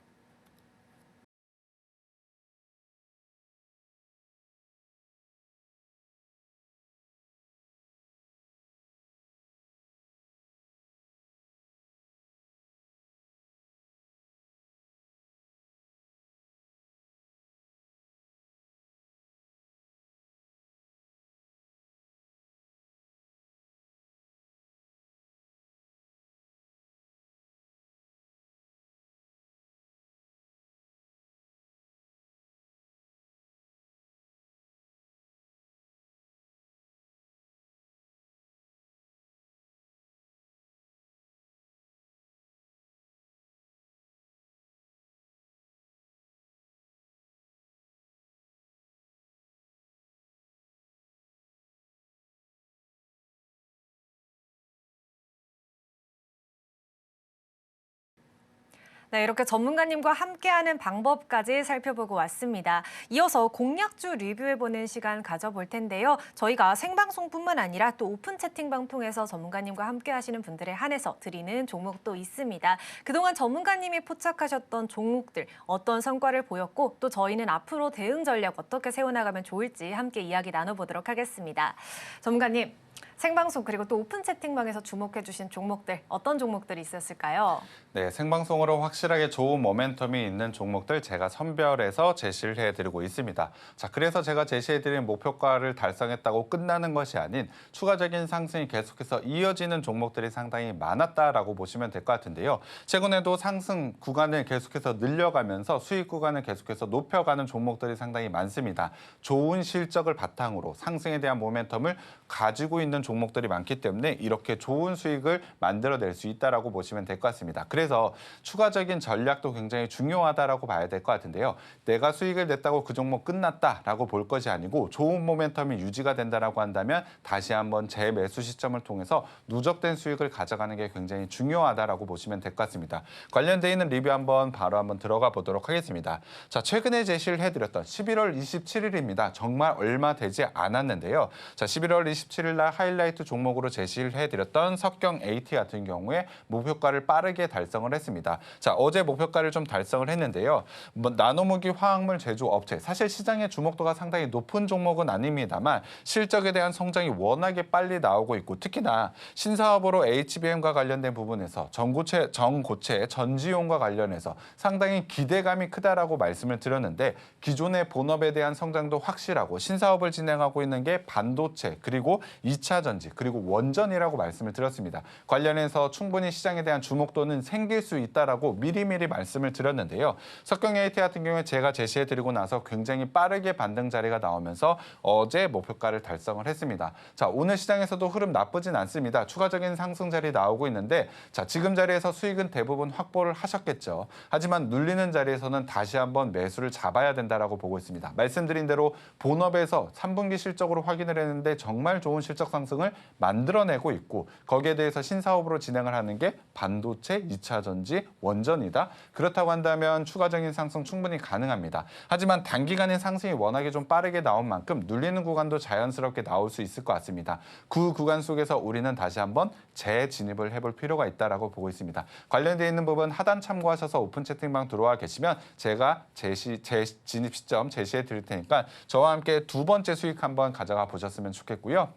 S1: 네, 이렇게 전문가님과 함께하는 방법까지 살펴보고 왔습니다. 이어서 공략주 리뷰해보는 시간 가져볼 텐데요. 저희가 생방송뿐만 아니라 또 오픈 채팅방 통해서 전문가님과 함께하시는 분들에 한해서 드리는 종목도 있습니다. 그동안 전문가님이 포착하셨던 종목들 어떤 성과를 보였고 또 저희는 앞으로 대응 전략 어떻게 세워나가면 좋을지 함께 이야기 나눠보도록 하겠습니다. 전문가님, 생방송 그리고 또 오픈 채팅방에서 주목해주신 종목들 어떤 종목들이 있었을까요?
S2: 네, 생방송으로 확실하게 좋은 모멘텀이 있는 종목들 제가 선별해서 제시를 해드리고 있습니다. 자, 그래서 제가 제시해드린 목표가를 달성했다고 끝나는 것이 아닌 추가적인 상승이 계속해서 이어지는 종목들이 상당히 많았다라고 보시면 될 것 같은데요. 최근에도 상승 구간을 계속해서 늘려가면서 수익 구간을 계속해서 높여가는 종목들이 상당히 많습니다. 좋은 실적을 바탕으로 상승에 대한 모멘텀을 가지고 있는 종목들이 많기 때문에 이렇게 좋은 수익을 만들어낼 수 있다라고 보시면 될 것 같습니다. 그래서 추가적인 전략도 굉장히 중요하다라고 봐야 될 것 같은데요. 내가 수익을 냈다고 그 종목 끝났다라고 볼 것이 아니고 좋은 모멘텀이 유지가 된다라고 한다면 다시 한번 재매수 시점을 통해서 누적된 수익을 가져가는 게 굉장히 중요하다라고 보시면 될 것 같습니다. 관련돼 있는 리뷰 바로 한번 들어가 보도록 하겠습니다. 자, 최근에 제시를 해드렸던 11월 27일입니다. 정말 얼마 되지 않았는데요. 자, 11월 27일 날 하이라이트 종목으로 제시를 해드렸던 석경 AT 같은 경우에 목표가를 빠르게 달성을 했습니다. 자, 어제 목표가를 좀 달성을 했는데요. 나노무기 화학물 제조 업체, 사실 시장의 주목도가 상당히 높은 종목은 아닙니다만 실적에 대한 성장이 워낙에 빨리 나오고 있고 특히나 신사업으로 HBM과 관련된 부분에서 전고체 전지용과 관련해서 상당히 기대감이 크다라고 말씀을 드렸는데 기존의 본업에 대한 성장도 확실하고 신사업을 진행하고 있는 게 반도체 그리고 2차 전지 그리고 원전이라고 말씀을 드렸습니다. 관련해서 충분히 시장에 대한 주목도는 생길 수 있다라고 미리미리 말씀을 드렸는데요. 석경 AT 같은 경우에 제가 제시해드리고 나서 굉장히 빠르게 반등 자리가 나오면서 어제 목표가를 달성을 했습니다. 자, 오늘 시장에서도 흐름 나쁘진 않습니다. 추가적인 상승 자리 나오고 있는데 자, 지금 자리에서 수익은 대부분 확보를 하셨겠죠. 하지만 눌리는 자리에서는 다시 한번 매수를 잡아야 된다라고 보고 있습니다. 말씀드린 대로 본업에서 3분기 실적으로 확인을 했는데 정말 좋은 실적 상승을 만들어내고 있고 거기에 대해서 신사업으로 진행을 하는 게 반도체, 2차 전지, 원전이다. 그렇다고 한다면 추가적인 상승 충분히 가능합니다. 하지만 단기간의 상승이 워낙에 좀 빠르게 나온 만큼 눌리는 구간도 자연스럽게 나올 수 있을 것 같습니다. 그 구간 속에서 우리는 다시 한번 재진입을 해볼 필요가 있다라고 보고 있습니다. 관련되어 있는 부분 하단 참고하셔서 오픈 채팅방 들어와 계시면 제가 진입 시점 제시해 드릴 테니까 저와 함께 두 번째 수익 한번 가져가 보셨으면 좋겠고요.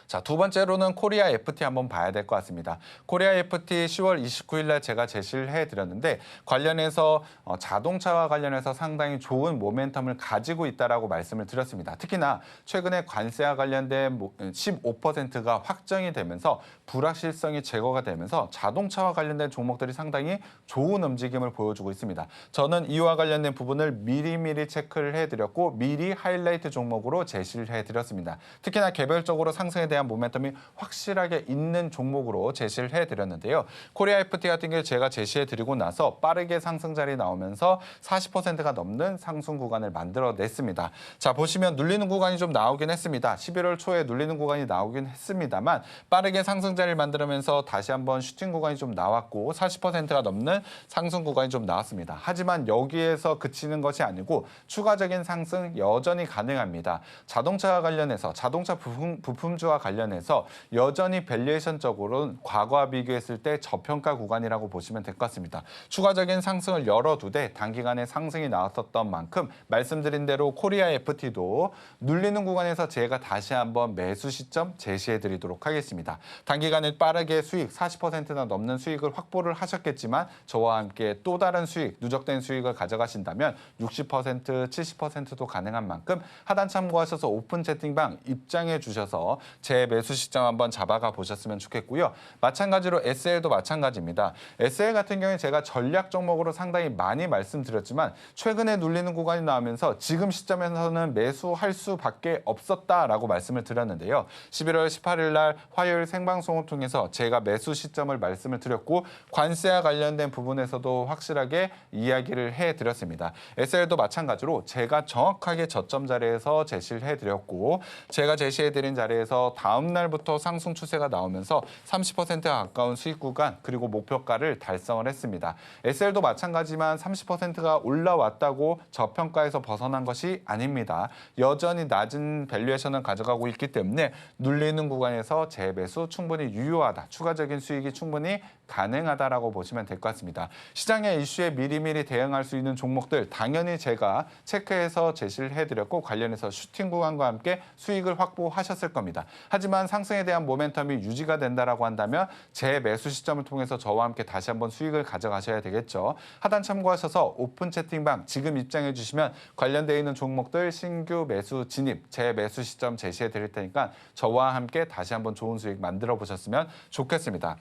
S2: 자, 두 번째로는 코리아 FT 한번 봐야 될 것 같습니다. 코리아 FT 10월 29일 날 제가 제시를 해드렸는데 관련해서 자동차와 관련해서 상당히 좋은 모멘텀을 가지고 있다라고 말씀을 드렸습니다. 특히나 최근에 관세와 관련된 15%가 확정이 되면서 불확실성이 제거가 되면서 자동차와 관련된 종목들이 상당히 좋은 움직임을 보여주고 있습니다. 저는 이와 관련된 부분을 미리미리 체크를 해드렸고 미리 하이라이트 종목으로 제시를 해드렸습니다. 특히나 개별적으로 상승에 대한 대한 모멘텀이 확실하게 있는 종목으로 제시를 해드렸는데요. 코리아 FT 같은 경우 제가 제시해드리고 나서 빠르게 상승자리 나오면서 40%가 넘는 상승 구간을 만들어냈습니다. 자, 보시면 눌리는 구간이 좀 나오긴 했습니다. 11월 초에 눌리는 구간이 나오긴 했습니다만 빠르게 상승자리를 만들면서 다시 한번 슈팅 구간이 좀 나왔고 40%가 넘는 상승 구간이 좀 나왔습니다. 하지만 여기에서 그치는 것이 아니고 추가적인 상승 여전히 가능합니다. 자동차와 관련해서 자동차 부품주와 관련해서 여전히 밸류에이션적으로는 과거와 비교했을 때 저평가 구간이라고 보시면 될 것 같습니다. 추가적인 상승을 열어두되 단기간에 상승이 나왔었던 만큼 말씀드린 대로 코리아 FT도 눌리는 구간에서 제가 다시 한번 매수 시점 제시해 드리도록 하겠습니다. 단기간에 빠르게 수익 40%나 넘는 수익을 확보를 하셨겠지만 저와 함께 또 다른 수익, 누적된 수익을 가져가신다면 60%, 70%도 가능한 만큼 하단 참고하셔서 오픈 채팅방 입장해 주셔서 제 매수 시점 한번 잡아가 보셨으면 좋겠고요. 마찬가지로 SL도 마찬가지입니다. SL 같은 경우에 제가 전략 종목으로 상당히 많이 말씀드렸지만 최근에 눌리는 구간이 나오면서 지금 시점에서는 매수할 수밖에 없었다라고 말씀을 드렸는데요. 11월 18일 날 화요일 생방송을 통해서 제가 매수 시점을 말씀을 드렸고 관세와 관련된 부분에서도 확실하게 이야기를 해드렸습니다. SL도 마찬가지로 제가 정확하게 저점 자리에서 제시를 해드렸고 제가 제시해드린 자리에서 다음 날부터 상승 추세가 나오면서 30%가 가까운 수익 구간 그리고 목표가를 달성을 했습니다. SL도 마찬가지만 30%가 올라왔다고 저평가에서 벗어난 것이 아닙니다. 여전히 낮은 밸류에이션을 가져가고 있기 때문에 눌리는 구간에서 재매수 충분히 유효하다. 추가적인 수익이 충분히 가능하다라고 보시면 될 것 같습니다. 시장의 이슈에 미리미리 대응할 수 있는 종목들 당연히 제가 체크해서 제시를 해드렸고 관련해서 슈팅 구간과 함께 수익을 확보하셨을 겁니다. 하지만 상승에 대한 모멘텀이 유지가 된다라고 한다면 제 매수 시점을 통해서 저와 함께 다시 한번 수익을 가져가셔야 되겠죠. 하단 참고하셔서 오픈 채팅방 지금 입장해 주시면 관련되어 있는 종목들 신규 매수 진입, 제 매수 시점 제시해 드릴 테니까 저와 함께 다시 한번 좋은 수익 만들어 보셨으면 좋겠습니다.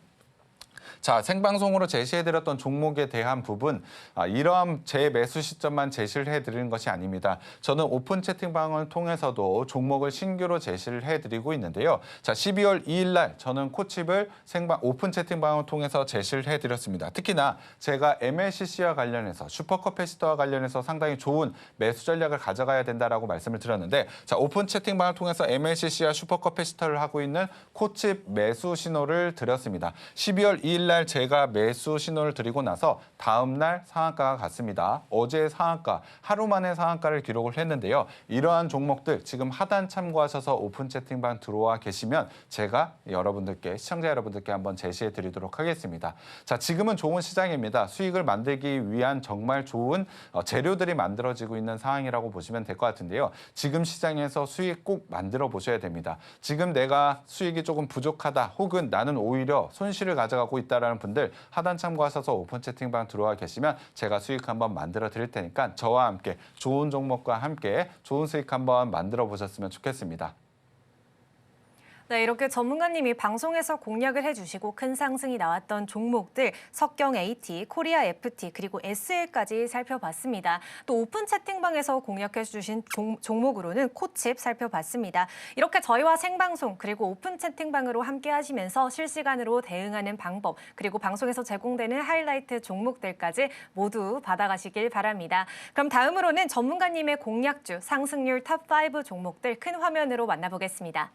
S2: 자, 생방송으로 제시해드렸던 종목에 대한 부분 이러한 제 매수 시점만 제시를 해드리는 것이 아닙니다. 저는 오픈 채팅방을 통해서도 종목을 신규로 제시를 해드리고 있는데요. 자, 12월 2일 날 저는 코칩을 오픈 채팅방을 통해서 제시를 해드렸습니다. 특히나 제가 MLCC와 관련해서 슈퍼커패시터와 관련해서 상당히 좋은 매수 전략을 가져가야 된다라고 말씀을 드렸는데 자, 오픈 채팅방을 통해서 MLCC와 슈퍼커패시터를 하고 있는 코칩 매수 신호를 드렸습니다. 12월 2일 날 제가 매수 신호를 드리고 나서 다음 날 상한가가 갔습니다. 어제 상한가, 하루 만에 상한가를 기록을 했는데요. 이러한 종목들 지금 하단 참고하셔서 오픈 채팅방 들어와 계시면 제가 여러분들께, 시청자 여러분들께 한번 제시해 드리도록 하겠습니다. 자, 지금은 좋은 시장입니다. 수익을 만들기 위한 정말 좋은 재료들이 만들어지고 있는 상황이라고 보시면 될 것 같은데요. 지금 시장에서 수익 꼭 만들어 보셔야 됩니다. 지금 내가 수익이 조금 부족하다 혹은 나는 오히려 손실을 가져가고 있다라는 분들 하단 참고하셔서 오픈 채팅방 들어와 계시면 제가 수익 한번 만들어 드릴 테니까 저와 함께 좋은 종목과 함께 좋은 수익 한번 만들어 보셨으면 좋겠습니다.
S1: 네, 이렇게 전문가님이 방송에서 공략을 해주시고 큰 상승이 나왔던 종목들 석경 AT, 코리아 FT 그리고 SL까지 살펴봤습니다. 또 오픈 채팅방에서 공략해주신 종목으로는 코칩 살펴봤습니다. 이렇게 저희와 생방송 그리고 오픈 채팅방으로 함께 하시면서 실시간으로 대응하는 방법 그리고 방송에서 제공되는 하이라이트 종목들까지 모두 받아가시길 바랍니다. 그럼 다음으로는 전문가님의 공략주 상승률 탑5 종목들 큰 화면으로 만나보겠습니다.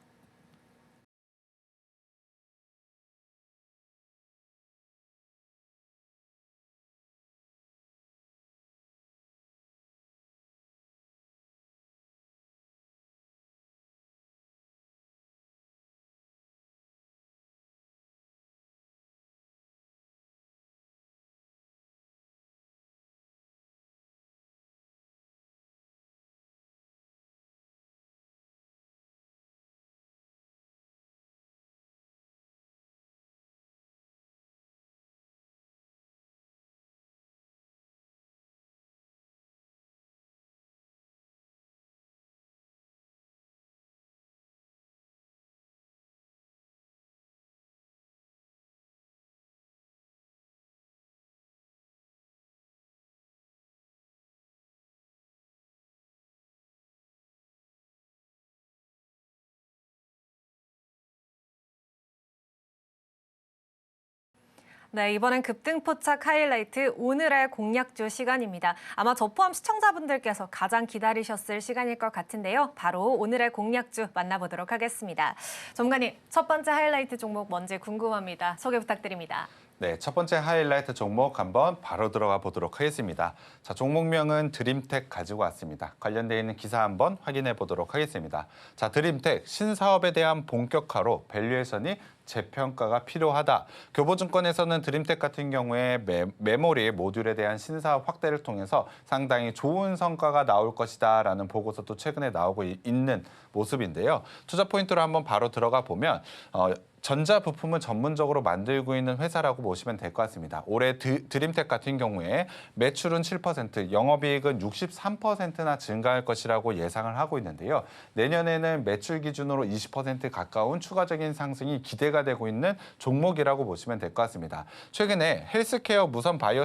S1: 네, 이번엔 급등포착 하이라이트 오늘의 공략주 시간입니다. 아마 저 포함 시청자분들께서 가장 기다리셨을 시간일 것 같은데요. 바로 오늘의 공략주 만나보도록 하겠습니다. 전문가님, 첫 번째 하이라이트 종목 뭔지 궁금합니다. 소개 부탁드립니다.
S2: 네, 첫 번째 하이라이트 종목 한번 바로 들어가 보도록 하겠습니다. 자, 종목명은 드림텍 가지고 왔습니다. 관련되어 있는 기사 한번 확인해 보도록 하겠습니다. 자, 드림텍 신사업에 대한 본격화로 밸류에이션이 재평가가 필요하다. 교보증권에서는 드림텍 같은 경우에 메모리 모듈에 대한 신사업 확대를 통해서 상당히 좋은 성과가 나올 것이다라는 보고서도 최근에 나오고 있는 모습인데요. 투자 포인트로 한번 바로 들어가 보면 전자 부품을 전문적으로 만들고 있는 회사라고 보시면 될 것 같습니다. 올해 드림텍 같은 경우에 매출은 7%, 영업이익은 63%나 증가할 것이라고 예상을 하고 있는데요. 내년에는 매출 기준으로 20% 가까운 추가적인 상승이 기대가 되고 있는 종목이라고 보시면 될 것 같습니다. 최근에 헬스케어 무선 바이오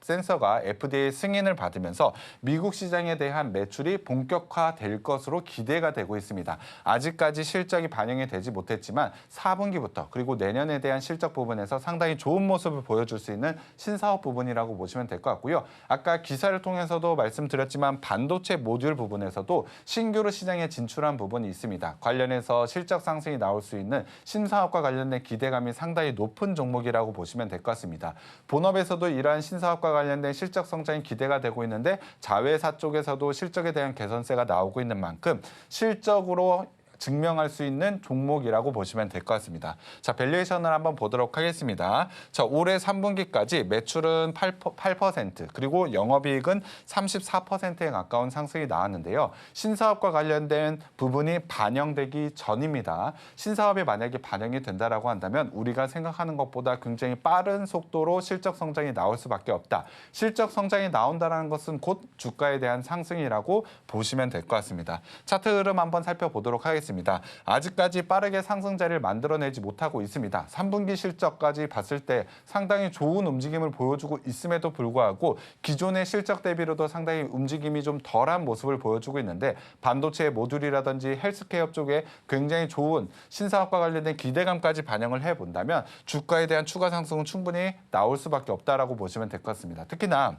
S2: 센서가 FDA 승인을 받으면서 미국 시장에 대한 매출이 본격화될 것으로 기대가 되고 있습니다. 아직까지 실적이 반영이 되지 못했지만 4분기부터 그리고 내년에 대한 실적 부분에서 상당히 좋은 모습을 보여줄 수 있는 신사업 부분이라고 보시면 될 것 같고요. 아까 기사를 통해서도 말씀드렸지만 반도체 모듈 부분에서도 신규로 시장에 진출한 부분이 있습니다. 관련해서 실적 상승이 나올 수 있는 신사업과 관련된 기대감이 상당히 높은 종목이라고 보시면 될 것 같습니다. 본업에서도 이러한 신사업과 관련된 실적 성장이 기대가 되고 있는데 자회사 쪽에서도 실적에 대한 개선세가 나오고 있는 만큼 실적으로 증명할 수 있는 종목이라고 보시면 될 것 같습니다. 자, 밸류에이션을 한번 보도록 하겠습니다. 자, 올해 3분기까지 매출은 8% 그리고 영업이익은 34%에 가까운 상승이 나왔는데요. 신사업과 관련된 부분이 반영되기 전입니다. 신사업이 만약에 반영이 된다라고 한다면 우리가 생각하는 것보다 굉장히 빠른 속도로 실적 성장이 나올 수밖에 없다. 실적 성장이 나온다는 것은 곧 주가에 대한 상승이라고 보시면 될 것 같습니다. 차트 흐름 한번 살펴보도록 하겠습니다. 아직까지 빠르게 상승자리를 만들어내지 못하고 있습니다. 3분기 실적까지 봤을 때 상당히 좋은 움직임을 보여주고 있음에도 불구하고 기존의 실적 대비로도 상당히 움직임이 좀 덜한 모습을 보여주고 있는데 반도체 모듈이라든지 헬스케어 쪽에 굉장히 좋은 신사업과 관련된 기대감까지 반영을 해본다면 주가에 대한 추가 상승은 충분히 나올 수밖에 없다라고 보시면 될 것 같습니다. 특히나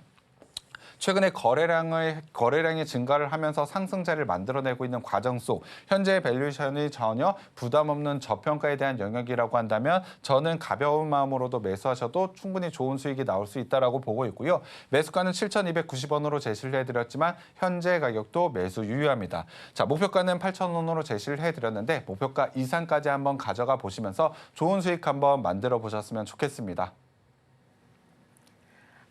S2: 최근에 거래량이 증가를 하면서 상승자를 만들어내고 있는 과정 속 현재 밸류에이션이 전혀 부담 없는 저평가에 대한 영역이라고 한다면 저는 가벼운 마음으로도 매수하셔도 충분히 좋은 수익이 나올 수 있다라고 보고 있고요. 매수가는 7,290원으로 제시를 해드렸지만 현재 가격도 매수 유효합니다. 자, 목표가는 8,000원으로 제시를 해드렸는데 목표가 이상까지 한번 가져가 보시면서 좋은 수익 한번 만들어 보셨으면 좋겠습니다.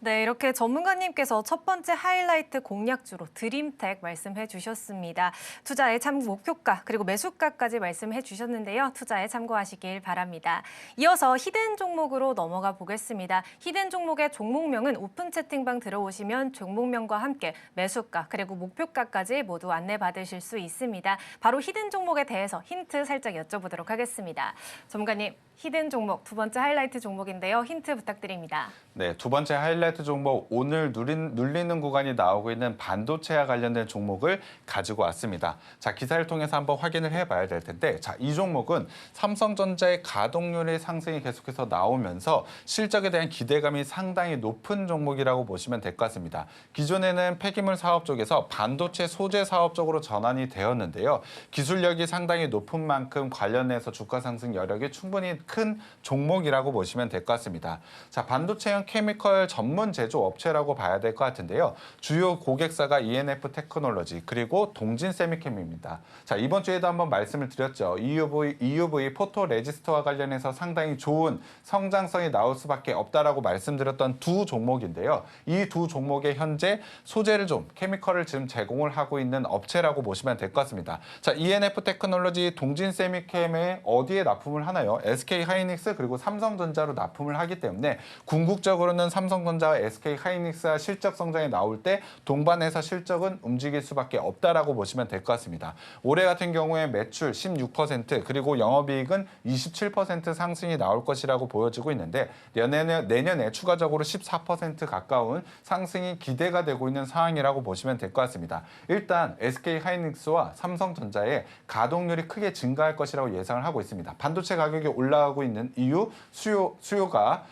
S1: 네, 이렇게 전문가님께서 첫 번째 하이라이트 공략주로 드림텍 말씀해 주셨습니다. 투자에 참 목표가 그리고 매수가까지 말씀해 주셨는데요. 투자에 참고하시길 바랍니다. 이어서 히든 종목으로 넘어가 보겠습니다. 히든 종목의 종목명은 오픈 채팅방 들어오시면 종목명과 함께 매수가 그리고 목표가까지 모두 안내받으실 수 있습니다. 바로 히든 종목에 대해서 힌트 살짝 여쭤보도록 하겠습니다. 전문가님, 히든 종목 두 번째 하이라이트 종목인데요. 힌트 부탁드립니다.
S2: 네, 두 번째 하이라이트 종목 오늘 눌리는 구간이 나오고 있는 반도체와 관련된 종목을 가지고 왔습니다. 자, 기사를 통해서 한번 확인을 해봐야 될 텐데, 자, 이 종목은 삼성전자의 가동률의 상승이 계속해서 나오면서 실적에 대한 기대감이 상당히 높은 종목이라고 보시면 될 것 같습니다. 기존에는 폐기물 사업 쪽에서 반도체 소재 사업 쪽으로 전환이 되었는데요. 기술력이 상당히 높은 만큼 관련해서 주가 상승 여력이 충분히 큰 종목이라고 보시면 될 것 같습니다. 자, 반도체형 케미컬 전문 제조 업체라고 봐야 될 것 같은데요. 주요 고객사가 ENF 테크놀로지 그리고 동진 세미캠입니다. 자, 이번 주에도 한번 말씀을 드렸죠. EUV 포토 레지스터와 관련해서 상당히 좋은 성장성이 나올 수밖에 없다라고 말씀드렸던 두 종목인데요. 이 두 종목의 현재 소재를 좀 케미컬을 지금 제공을 하고 있는 업체라고 보시면 될 것 같습니다. 자, ENF 테크놀로지 동진 세미캠에 어디에 납품을 하나요? SK 하이닉스 그리고 삼성전자로 납품을 하기 때문에 궁극적으로는 삼성전자와 SK 하이닉스가 실적 성장이 나올 때 동반해서 실적은 움직일 수밖에 없다라고 보시면 될 것 같습니다. 올해 같은 경우에 매출 16% 그리고 영업이익은 27% 상승이 나올 것이라고 보여지고 있는데 내년에 추가적으로 14% 가까운 상승이 기대가 되고 있는 상황이라고 보시면 될 것 같습니다. 일단 SK 하이닉스와 삼성전자의 가동률이 크게 증가할 것이라고 예상을 하고 있습니다. 반도체 가격이 올라가고 있는 이유 수요가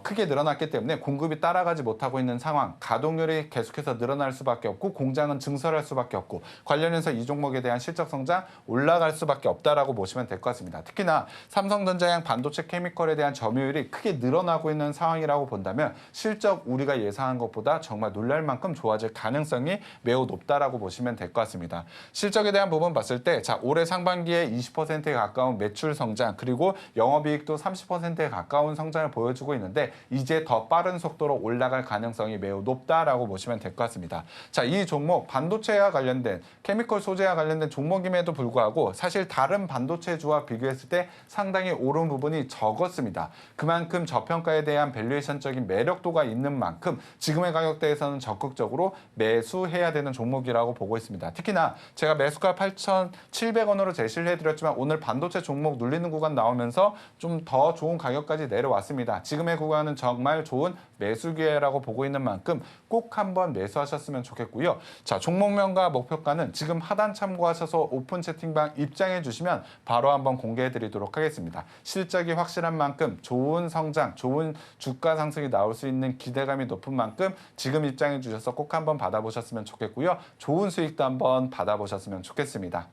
S2: 크게 늘어났기 때문에 공급이 따라가지 못하고 있는 상황, 가동률이 계속해서 늘어날 수밖에 없고 공장은 증설할 수밖에 없고 관련해서 이 종목에 대한 실적 성장 올라갈 수밖에 없다라고 보시면 될 것 같습니다. 특히나 삼성전자양 반도체 케미컬에 대한 점유율이 크게 늘어나고 있는 상황이라고 본다면 실적 우리가 예상한 것보다 정말 놀랄 만큼 좋아질 가능성이 매우 높다라고 보시면 될 것 같습니다. 실적에 대한 부분 봤을 때 올해 상반기에 20%에 가까운 매출 성장 그리고 영업이익도 30%에 가까운 성장을 보여주고 있는데 이제 더 빠른 속도로 올라갈 가능성이 매우 높다라고 보시면 될 것 같습니다. 이 종목 반도체와 관련된 케미컬 소재와 관련된 종목임에도 불구하고 사실 다른 반도체주와 비교했을 때 상당히 오른 부분이 적었습니다. 그만큼 저평가에 대한 밸류에이션적인 매력도가 있는 만큼 지금의 가격대에서는 적극적으로 매수해야 되는 종목이라고 보고 있습니다. 특히나 제가 매수가 8,700원으로 제시를 해드렸지만 오늘 반도체 종목 눌리는 구간 나오면서 좀 더 좋은 가격까지 내려왔습니다. 지금의 구간은 정말 좋은 매수 기회라고 보고 있는 만큼 꼭 한번 매수하셨으면 좋겠고요. 종목명과 목표가는 지금 하단 참고하셔서 오픈 채팅방 입장해 주시면 바로 한번 공개해 드리도록 하겠습니다. 실적이 확실한 만큼 좋은 성장, 좋은 주가 상승이 나올 수 있는 기대감이 높은 만큼 지금 입장해 주셔서 꼭 한번 받아보셨으면 좋겠고요. 좋은 수익도 한번 받아보셨으면 좋겠습니다.